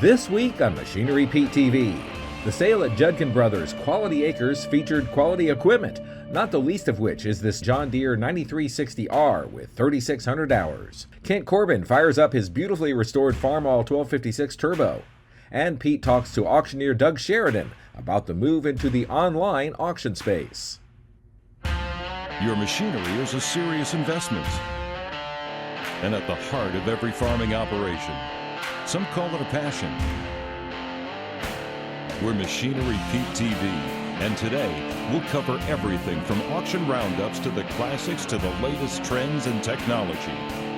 This week on Machinery Pete TV, the sale at Judkin Brothers Quality Acres featured quality equipment, not the least of which is this John Deere 9360R with 3,600 hours. Kent Corbin fires up his beautifully restored Farmall 1256 Turbo. And Pete talks to auctioneer Doug Sheridan about the move into the online auction space. Your machinery is a serious investment and at the heart of every farming operation. Some call it a passion. We're Machinery Pete TV, and today we'll cover everything from auction roundups to the classics to the latest trends and technology.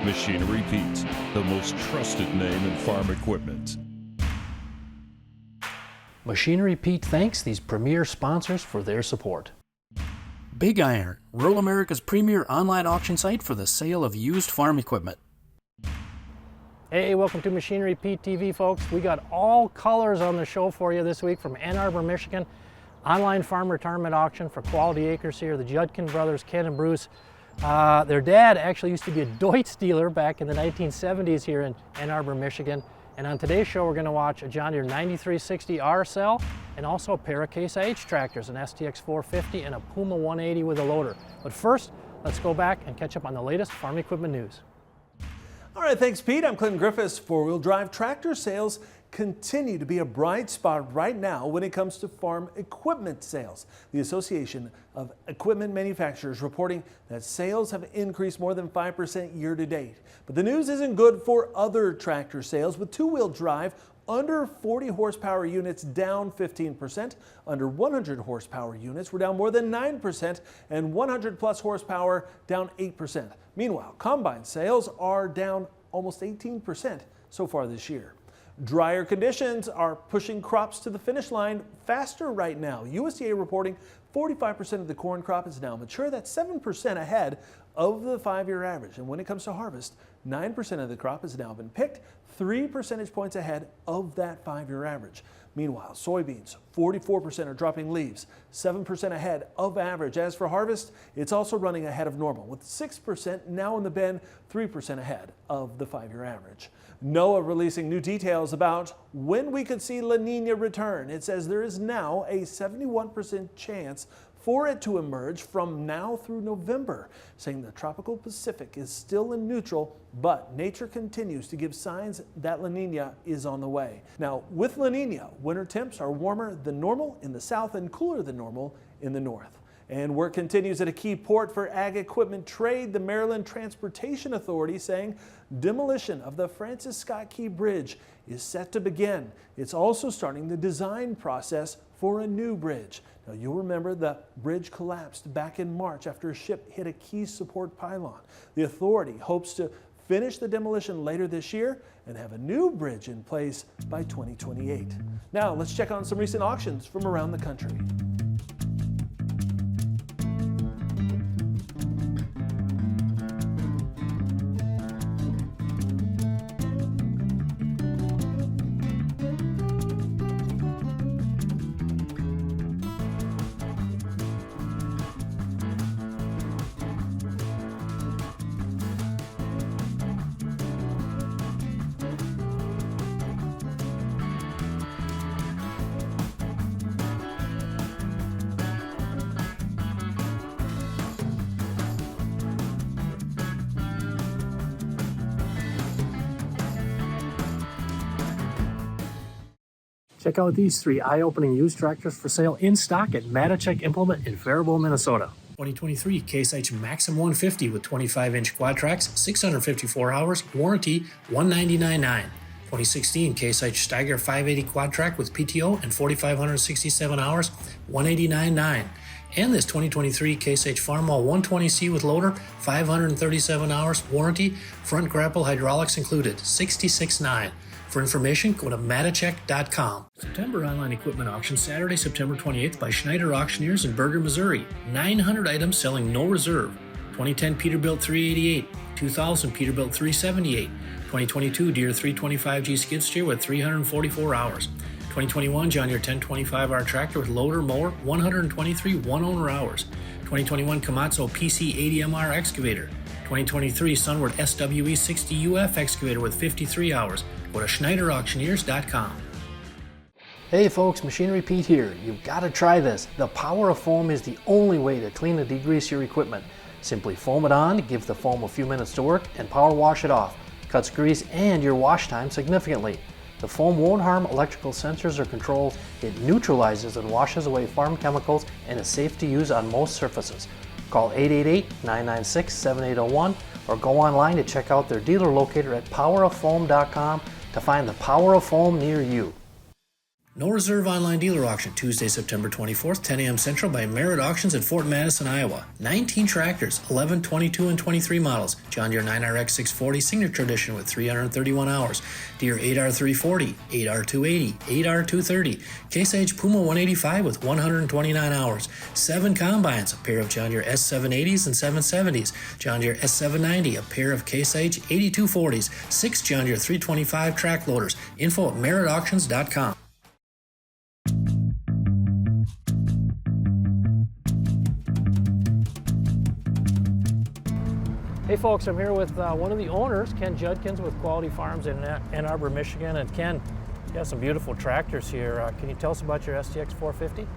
Machinery Pete, the most trusted name in farm equipment. Machinery Pete thanks these premier sponsors for their support. Big Iron, rural America's premier online auction site for the sale of used farm equipment. Hey, welcome to Machinery Pete TV, folks. We got all colors on the show for you this week from Ann Arbor, Michigan. Online farm retirement auction for Quality Acres here. The Judkin brothers, Ken and Bruce. Their dad actually used to be a Deutz dealer back in the 1970s here in Ann Arbor, Michigan. And on today's show, we're going to watch a John Deere 9360R sell and also a pair of CaseIH tractors, an STX 450 and a Puma 180 with a loader. But first, let's go back and catch up on the latest farm equipment news. All right, thanks, Pete. I'm Clinton Griffiths. Four-wheel drive tractor sales continue to be a bright spot right now when it comes to farm equipment sales. The Association of Equipment Manufacturers reporting that sales have increased more than 5% year to date. But the news isn't good for other tractor sales, with two-wheel drive under 40 horsepower units down 15%, under 100 horsepower units were down more than 9%, and 100 plus horsepower down 8%. Meanwhile, combine sales are down almost 18% so far this year. Drier conditions are pushing crops to the finish line faster right now. USDA reporting 45% of the corn crop is now mature. That's 7% ahead of the 5-year average. And when it comes to harvest, 9% of the crop has now been picked, 3 percentage points ahead of that 5-year average. Meanwhile, soybeans, 44% are dropping leaves, 7% ahead of average. As for harvest, it's also running ahead of normal, with 6% now in the bin, 3% ahead of the 5-year average. NOAA releasing new details about when we could see La Nina return. It says there is now a 71% chance for it to emerge from now through November, saying the tropical Pacific is still in neutral, but nature continues to give signs that La Nina is on the way. Now, with La Nina, winter temps are warmer than normal in the south and cooler than normal in the north. And work continues at a key port for ag equipment trade. The Maryland Transportation Authority saying demolition of the Francis Scott Key Bridge is set to begin. It's also starting the design process for a new bridge. Now, you'll remember the bridge collapsed back in March after a ship hit a key support pylon. The authority hopes to finish the demolition later this year and have a new bridge in place by 2028. Now, let's check on some recent auctions from around the country. Check out these 3 eye-opening used tractors for sale in stock at Matachek Implement in Faribault, Minnesota. 2023 CaseIH Maxim 150 with 25-inch quad tracks, 654 hours, warranty $199.9. 2016 CaseIH Steiger 580 quad track with PTO and 4,567 hours, $189.9. And this 2023 CaseIH Farmall 120C with loader, 537 hours, warranty, front grapple hydraulics included, $66.9. For information, go to matachek.com. September online equipment auction Saturday, September 28th by Schneider Auctioneers in Berger, Missouri. 900 items selling no reserve. 2010 Peterbilt 388, 2000 Peterbilt 378, 2022 Deere 325G skid steer with 344 hours. 2021 John Deere 1025R tractor with loader mower, 123 one-owner hours. 2021 Komatsu PC80MR excavator. 2023 Sunward SWE 60UF excavator with 53 hours. Go to SchneiderAuctioneers.com. Hey folks, Machinery Pete here. You've got to try this. The power of foam is the only way to clean and degrease your equipment. Simply foam it on, give the foam a few minutes to work, and power wash it off. Cuts grease and your wash time significantly. The foam won't harm electrical sensors or controls. It neutralizes and washes away farm chemicals and is safe to use on most surfaces. Call 888-996-7801 or go online to check out their dealer locator at poweroffoam.com to find the power of foam near you. No Reserve Online Dealer Auction, Tuesday, September 24th, 10 a.m. Central by Merritt Auctions at Fort Madison, Iowa. 19 tractors, 11, 22, and 23 models. John Deere 9RX 640 Signature Edition with 331 hours. Deere 8R 340, 8R 280, 8R 230. CaseIH Puma 185 with 129 hours. 7 combines, a pair of John Deere S780s and 770s. John Deere S790, a pair of CaseIH 8240s. 6 John Deere 325 track loaders. Info at merrittauctions.com. Hey folks, I'm here with one of the owners, Ken Judkins with Quality Farms in Ann Arbor, Michigan. And Ken, you have some beautiful tractors here. Can you tell us about your STX 450?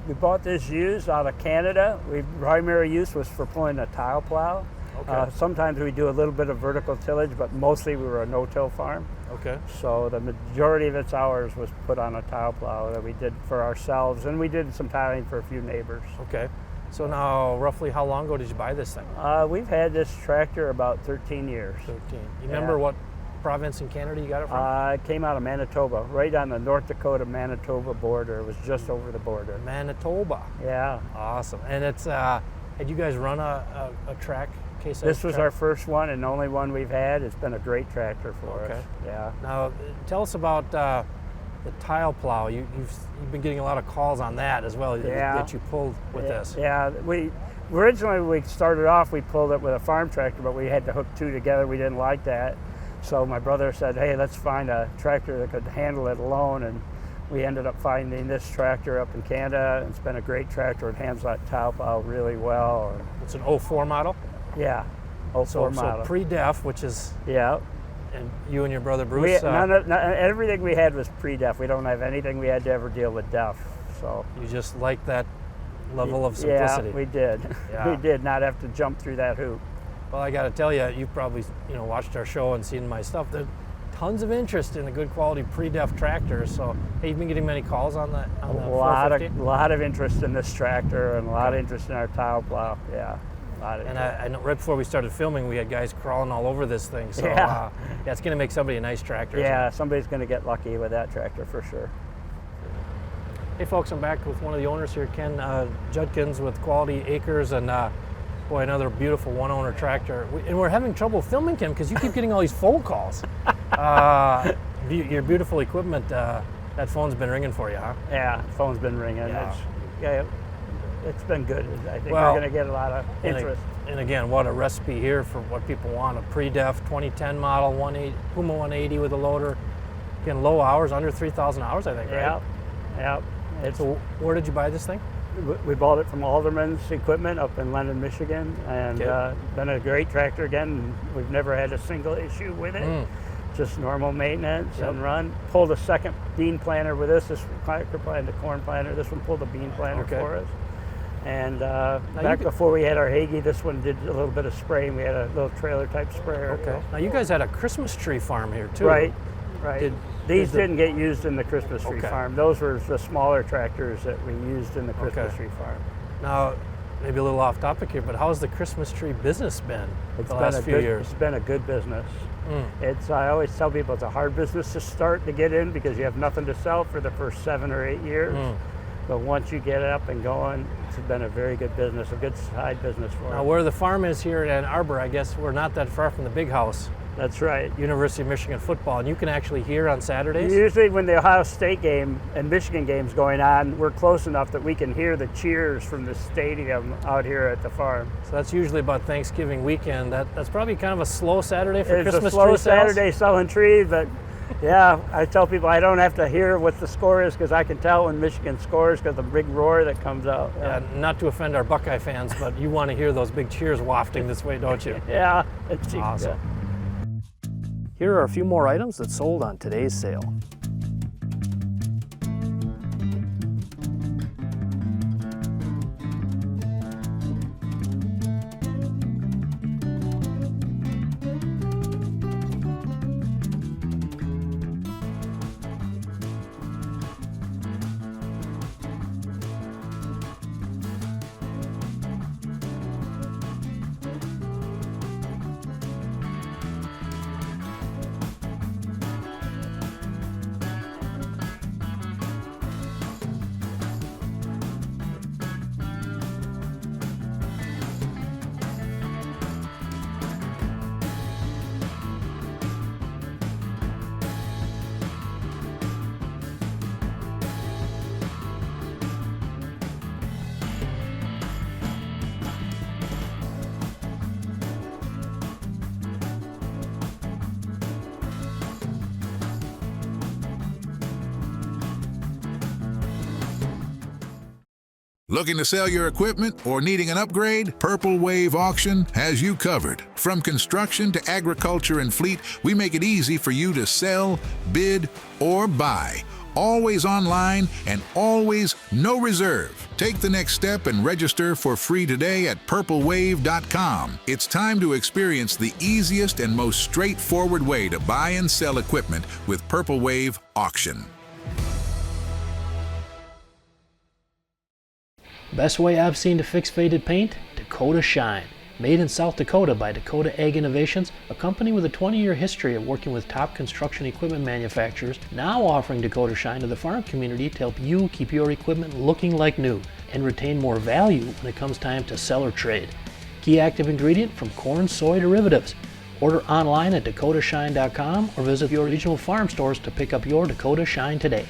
We bought this used out of Canada. Primary use was for pulling a tile plow. Okay. Sometimes we do a little bit of vertical tillage, but mostly we were a no-till farm. Okay. So the majority of its hours was put on a tile plow that we did for ourselves, and we did some tiling for a few neighbors. Okay. So now, roughly how long ago did you buy this thing? We've had this tractor about 13 years. 13. You remember what province in Canada you got it from? It came out of Manitoba, right on the North Dakota-Manitoba border. It was just over the border. Manitoba. Yeah. Awesome. And it's, had you guys run a track? CaseIH This was track? our first one and only one we've had. It's been a great tractor for us. Yeah. Now, tell us about the tile plow. You've been getting a lot of calls on that as well. That you pulled with this. Yeah. Originally we started off, we pulled it with a farm tractor, but we had to hook two together. We didn't like that. So my brother said, hey, let's find a tractor that could handle it alone. And we ended up finding this tractor up in Canada. It's been a great tractor. It handles that tile plow really well. It's an 04 model? Yeah. 04 model. So pre-def, which is... Yeah. And you and your brother Bruce? Everything we had was pre-def. We don't have anything we had to ever deal with def. So you just like that level of simplicity. Yeah, we did. Yeah. We did not have to jump through that hoop. Well, I got to tell you, you've probably watched our show and seen my stuff. There's tons of interest in the good quality pre-def tractors. So, hey, you've been getting many calls on that? A lot of interest in this tractor and a lot of interest in our tile plow. Yeah. And I know right before we started filming, we had guys crawling all over this thing. So it's going to make somebody a nice tractor. Yeah, somebody's going to get lucky with that tractor for sure. Hey folks, I'm back with one of the owners here, Ken Judkins with Quality Acres, and boy, another beautiful one-owner tractor. And we're having trouble filming him because you keep getting all these phone calls. Your beautiful equipment, that phone's been ringing for you, huh? Yeah, phone's been ringing. Yeah. It's been good. I think we're going to get a lot of interest. And again, what a recipe here for what people want. A pre-def 2010 model, Puma 180 with a loader. Again, low hours, under 3,000 hours, I think, right? Yeah. So where did you buy this thing? We bought it from Alderman's Equipment up in London, Michigan. And been a great tractor again. We've never had a single issue with it. Just normal maintenance and run. Pulled a second bean planter with this. This planted a corn planter. This one pulled a bean planter for us. And back before we had our Hagee, this one did a little bit of spraying. We had a little trailer type sprayer. Okay. Now you guys had a Christmas tree farm here too. Right. These didn't get used in the Christmas tree farm. Those were the smaller tractors that we used in the Christmas tree farm. Now, maybe a little off topic here, but how's the Christmas tree business been the last few years? It's been a good business. I always tell people it's a hard business to start to get in because you have nothing to sell for the first 7 or 8 years. But once you get it up and going, it's been a very good business, a good side business for us. Now, where the farm is here at Ann Arbor, I guess we're not that far from the big house. That's right. University of Michigan football, and you can actually hear on Saturdays? Usually when the Ohio State game and Michigan game's going on, we're close enough that we can hear the cheers from the stadium out here at the farm. So that's usually about Thanksgiving weekend. That's probably kind of a slow Saturday for Christmas tree sales? It's a slow Saturday selling trees, but yeah, I tell people I don't have to hear what the score is because I can tell when Michigan scores because of the big roar that comes out. Yeah, not to offend our Buckeye fans, but you want to hear those big cheers wafting this way, don't you? Yeah, it's awesome. Here are a few more items that sold on today's sale. Looking to sell your equipment or needing an upgrade? Purple Wave Auction has you covered. From construction to agriculture and fleet, we make it easy for you to sell, bid, or buy. Always online and always no reserve. Take the next step and register for free today at purplewave.com. It's time to experience the easiest and most straightforward way to buy and sell equipment with Purple Wave Auction. Best way I've seen to fix faded paint? Dakota Shine. Made in South Dakota by Dakota Ag Innovations, a company with a 20-year history of working with top construction equipment manufacturers, now offering Dakota Shine to the farm community to help you keep your equipment looking like new and retain more value when it comes time to sell or trade. Key active ingredient from corn, soy derivatives. Order online at dakotashine.com or visit your regional farm stores to pick up your Dakota Shine today.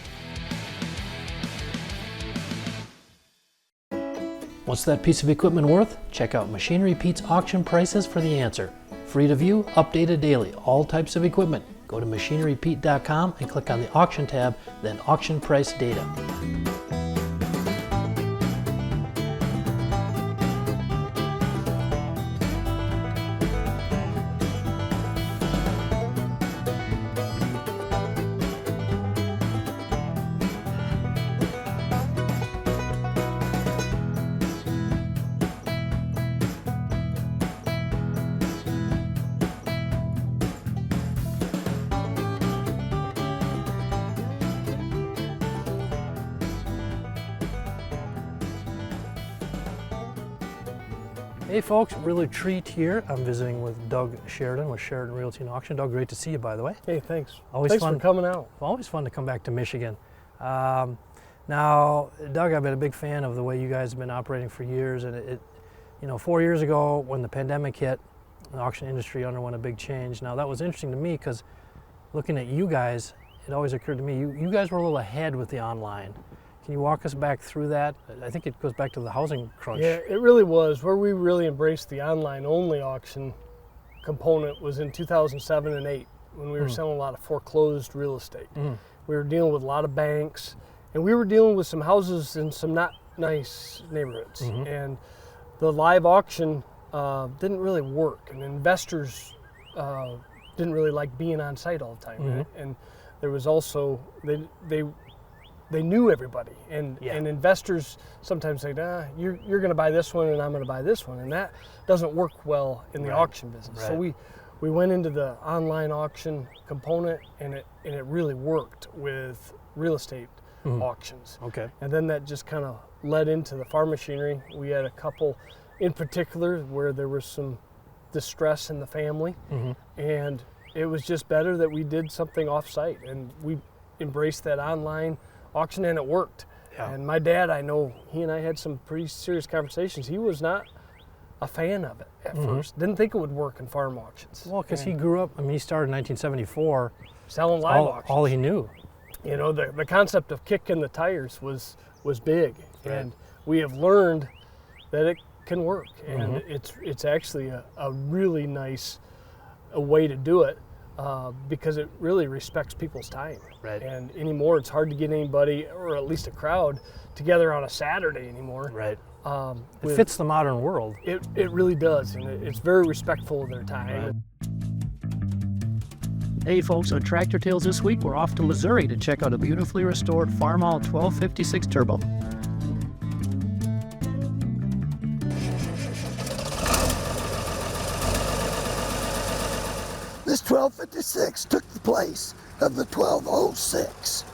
What's that piece of equipment worth? Check out Machinery Pete's auction prices for the answer. Free to view, updated daily, all types of equipment. Go to machinerypete.com and click on the auction tab, then auction price data. Hey folks, really treat here. I'm visiting with Doug Sheridan with Sheridan Realty and Auction. Doug, great to see you, by the way. Hey, thanks. Always thanks fun. for coming out. Always fun to come back to Michigan. Now, Doug, I've been a big fan of the way you guys have been operating for years, and you know, 4 years ago when the pandemic hit, the auction industry underwent a big change. Now, that was interesting to me because looking at you guys, it always occurred to me, you guys were a little ahead with the online. Can you walk us back through that? I think it goes back to the housing crunch. Yeah, it really was. Where we really embraced the online-only auction component was in 2007 and 8 when we were selling a lot of foreclosed real estate. We were dealing with a lot of banks, and we were dealing with some houses in some not nice neighborhoods. And the live auction didn't really work, and investors didn't really like being on site all the time. And there was also, they knew everybody, and investors sometimes say, you're going to buy this one and I'm going to buy this one, and that doesn't work well in the auction business. So we went into the online auction component, and it really worked with real estate auctions. And then that just kind of led into the farm machinery. We had a couple in particular where there was some distress in the family, and it was just better that we did something off-site, and we embraced that online auction, and it worked. And my dad, I know he and I had some pretty serious conversations. He was not a fan of it at first. Didn't think it would work in farm auctions. Well, because he grew up, I mean, he started in 1974. Selling live auctions. All he knew. You know, the concept of kicking the tires was big. And we have learned that it can work. And it's actually a really nice way to do it. Because it really respects people's time. And anymore, it's hard to get anybody, or at least a crowd, together on a Saturday anymore. It fits the modern world. It really does, and it's very respectful of their time. Hey folks, on Tractor Tales this week, we're off to Missouri to check out a beautifully restored Farmall 1256 Turbo. This 1256 took the place of the 1206,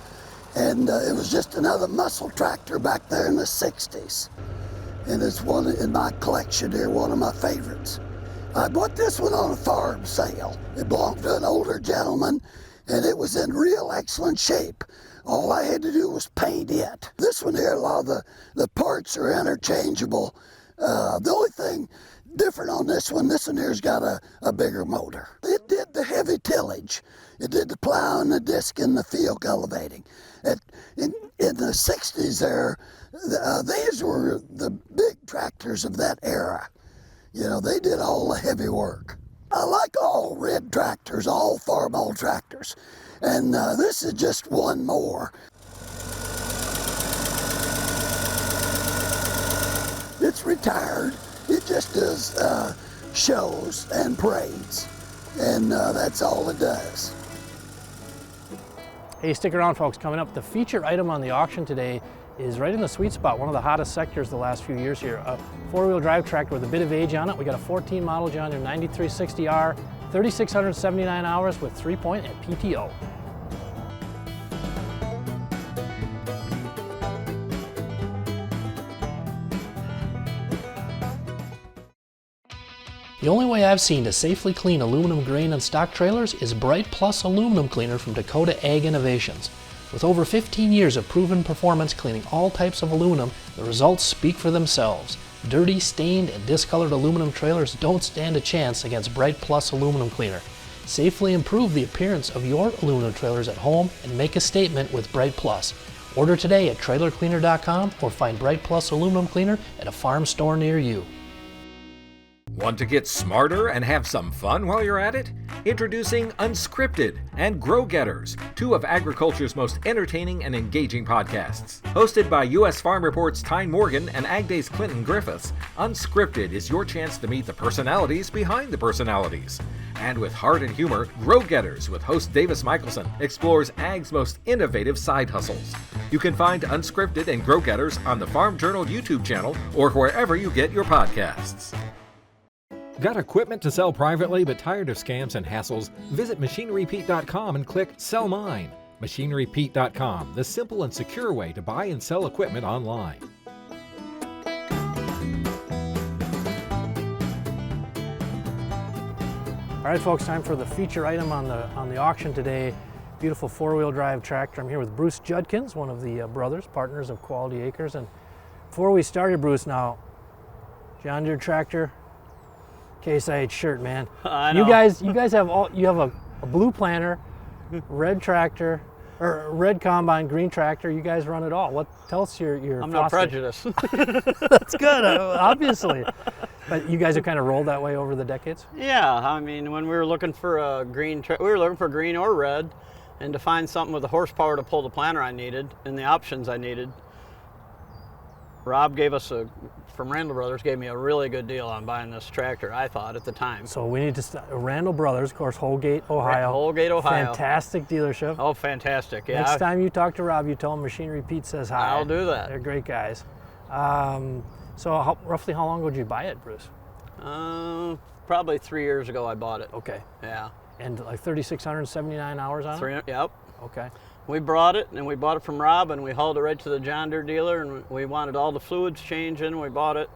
and it was just another muscle tractor back there in the 60s. And it's one in my collection here, one of my favorites. I bought this one on a farm sale. It belonged to an older gentleman, and it was in real excellent shape. All I had to do was paint it. This one here, a lot of the parts are interchangeable. The only thing different on this one here's got a bigger motor. It did the heavy tillage. It did the plowing, the disc, and the field cultivating. In the 60s there, these were the big tractors of that era. You know, they did all the heavy work. I like all red tractors, all Farmall tractors. And this is just one more. It's retired. It just does shows and parades. And that's all it does. Hey, stick around folks. Coming up, the feature item on the auction today is right in the sweet spot, one of the hottest sectors the last few years here. A four-wheel drive tractor with a bit of age on it. We got a 14 model John Deere 9360R, 3,679 hours with 3-point and PTO. The only way I've seen to safely clean aluminum grain on stock trailers is Bright Plus Aluminum Cleaner from Dakota Ag Innovations. With over 15 years of proven performance cleaning all types of aluminum, the results speak for themselves. Dirty, stained, and discolored aluminum trailers don't stand a chance against Bright Plus Aluminum Cleaner. Safely improve the appearance of your aluminum trailers at home and make a statement with Bright Plus. Order today at trailercleaner.com or find Bright Plus Aluminum Cleaner at a farm store near you. Want to get smarter and have some fun while you're at it? Introducing Unscripted and Grow Getters, two of agriculture's most entertaining and engaging podcasts. Hosted by U.S. Farm Report's Tyne Morgan and Ag Day's Clinton Griffiths, Unscripted is your chance to meet the personalities behind the personalities. And with heart and humor, Grow Getters with host Davis Michelson explores Ag's most innovative side hustles. You can find Unscripted and Grow Getters on the Farm Journal YouTube channel or wherever you get your podcasts. Got equipment to sell privately but tired of scams and hassles? Visit MachineryPete.com and click Sell Mine. MachineryPete.com, the simple and secure way to buy and sell equipment online. All right, folks, time for the feature item on the auction today. Beautiful four-wheel drive tractor. I'm here with Bruce Judkins, one of the partners of Quality Acres. And before we started, Bruce, now, John Deere tractor, CaseIH shirt, man. I know. You guys have a blue planter, red tractor, or red combine, green tractor. You guys run it all. Tell us your I'm not prejudiced. That's good, obviously. But you guys have kind of rolled that way over the decades? Yeah, I mean, when we were looking for a green, we were looking for green or red, and to find something with the horsepower to pull the planter I needed and the options I needed. Rob from Randall Brothers gave me a really good deal on buying this tractor, I thought, at the time. So we need to start. Randall Brothers, of course, Holgate, Ohio. Holgate, Ohio. Fantastic dealership. Oh, fantastic, yeah. Next time you talk to Rob, you tell him Machinery Pete says hi. I'll do that. They're great guys. So roughly how long ago did you buy it, Bruce? Probably 3 years ago I bought it. Okay. Yeah. And like 3,679 hours on it? Yep. Okay. We brought it, and we bought it from Rob, and we hauled it right to the John Deere dealer, and we wanted all the fluids changing. We bought it,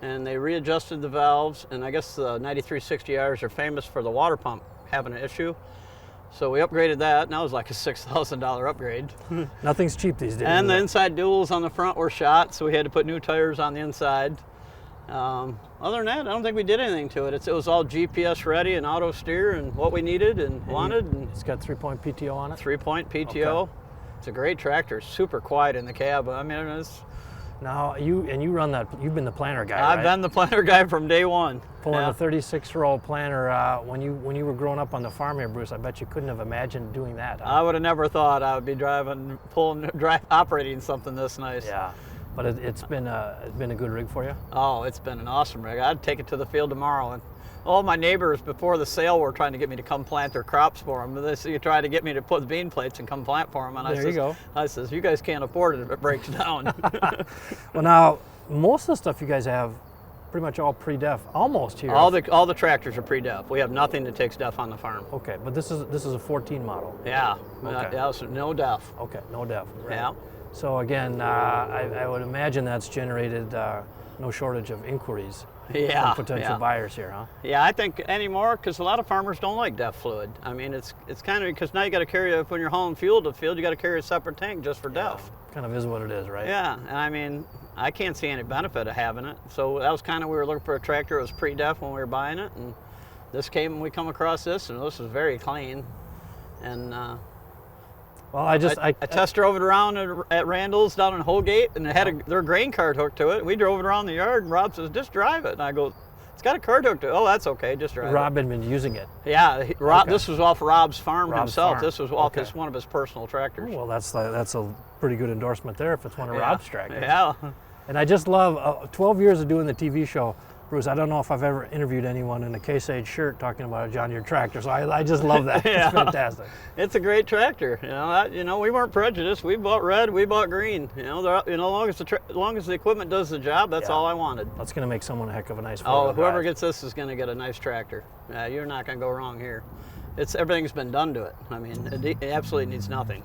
and they readjusted the valves, and I guess the 9360Rs are famous for the water pump having an issue. So we upgraded that, and that was like a $6,000 upgrade. Nothing's cheap these days. And the inside duals on the front were shot, so we had to put new tires on the inside. Other than that, I don't think we did anything to it. It was all GPS ready and auto steer and what we needed and wanted. And it's got 3-point PTO on it? 3-point PTO. Okay. It's a great tractor, super quiet in the cab. I mean, it's... Now, you run that, you've been the planter guy, I've been the planter guy from day one. Pulling a 36-year-old planter, when you were growing up on the farm here, Bruce, I bet you couldn't have imagined doing that. Huh? I would have never thought I would be operating something this nice. Yeah, but it's been a good rig for you? Oh, it's been an awesome rig. I'd take it to the field tomorrow and All my neighbors before the sale were trying to get me to come plant their crops for them. They tried to get me to put the bean plates and come plant for them. And I says, you guys can't afford it if it breaks down. Well, now, most of the stuff you guys have pretty much all pre-def, almost here. All the tractors are pre-def. We have nothing that takes def on the farm. Okay, but this is a 14 model. Yeah, okay. Yeah, so no def. Okay, no def. Right. Yeah. So again, I would imagine that's generated no shortage of inquiries from potential buyers here, huh? Yeah, I think anymore, because a lot of farmers don't like def fluid. I mean, it's kind of, because now you got to carry, when you're hauling fuel to the field, you got to carry a separate tank just for def. Kind of is what it is, right? Yeah, and I mean, I can't see any benefit of having it. So that was kind of, we were looking for a tractor that was pre-def when we were buying it, and we come across this, and this was very clean. And well, I test drove it around at Randall's down in Holgate, and it had their grain cart hooked to it. We drove it around the yard, and Rob says, just drive it. And I go, it's got a cart hooked to it. Oh, that's okay, just drive it. Rob had been using it. Yeah, this was off Rob's farm himself. This was off one of his personal tractors. Well, that's a pretty good endorsement there if it's one of Rob's tractors. Yeah. And I just love 12 years of doing the TV show. Bruce, I don't know if I've ever interviewed anyone in a CaseIH shirt talking about a John Deere tractor, so I just love that. It's fantastic. It's a great tractor. We weren't prejudiced. We bought red, we bought green. As long as the equipment does the job, that's all I wanted. That's going to make someone a heck of a nice whoever gets this is going to get a nice tractor. You're not going to go wrong here. Everything's been done to it. I mean, it absolutely needs nothing.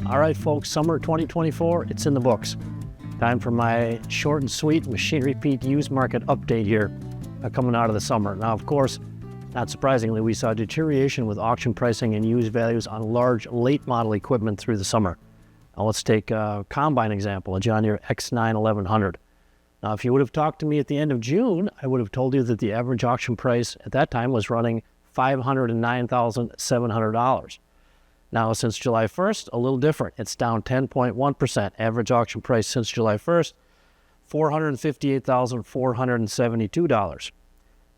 All right, folks, summer 2024, it's in the books. Time for my short and sweet Machinery Pete used market update here coming out of the summer. Now, of course, not surprisingly, we saw deterioration with auction pricing and used values on large late model equipment through the summer. Now, let's take a combine example, a John Deere X9 1100. Now, if you would have talked to me at the end of June, I would have told you that the average auction price at that time was running $509,700. Now, since July 1st, a little different. It's down 10.1%. Average auction price since July 1st, $458,472.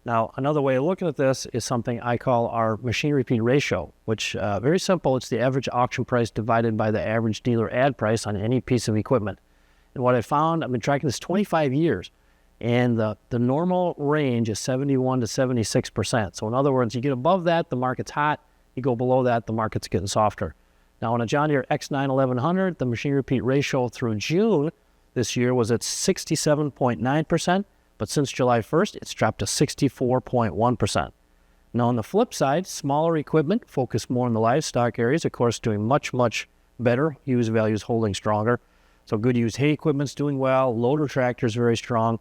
Now, another way of looking at this is something I call our Machinery Pete ratio, which, very simple, it's the average auction price divided by the average dealer ad price on any piece of equipment. And what I found, I've been tracking this 25 years, and the normal range is 71 to 76%. So in other words, you get above that, the market's hot. You go below that, the market's getting softer. Now, on a John Deere X9 1100, the Machinery Pete ratio through June this year was at 67.9%, but since July 1st, it's dropped to 64.1%. Now, on the flip side, smaller equipment, focused more on the livestock areas, of course, doing much, much better. Used values holding stronger. So good used hay equipment's doing well. Loader tractors very strong.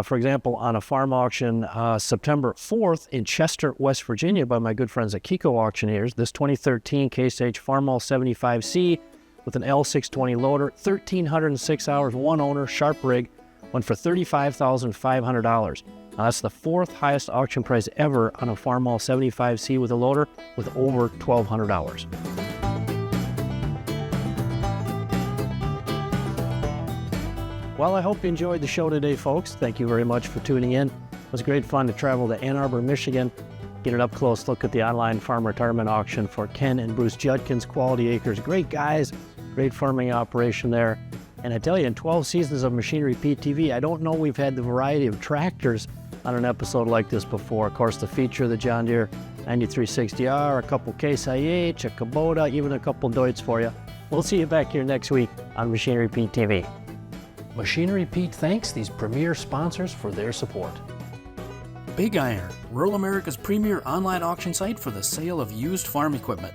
For example, on a farm auction September 4th in Chester, West Virginia by my good friends at Kiko Auctioneers, this 2013 CaseIH Farmall 75C with an L620 loader, 1,306 hours, one owner, sharp rig, went for $35,500. Now that's the fourth highest auction price ever on a Farmall 75C with a loader with over 1,200 hours. Well, I hope you enjoyed the show today, folks. Thank you very much for tuning in. It was great fun to travel to Ann Arbor, Michigan, get an up-close look at the online farm retirement auction for Ken and Bruce Judkins, Quality Acres. Great guys, great farming operation there. And I tell you, in 12 seasons of Machinery Pete TV, I don't know we've had the variety of tractors on an episode like this before. Of course, the feature of the John Deere 9360R, a couple CaseIH, a Kubota, even a couple Deutz for you. We'll see you back here next week on Machinery Pete TV. Machinery Pete thanks these premier sponsors for their support. Big Iron, rural America's premier online auction site for the sale of used farm equipment.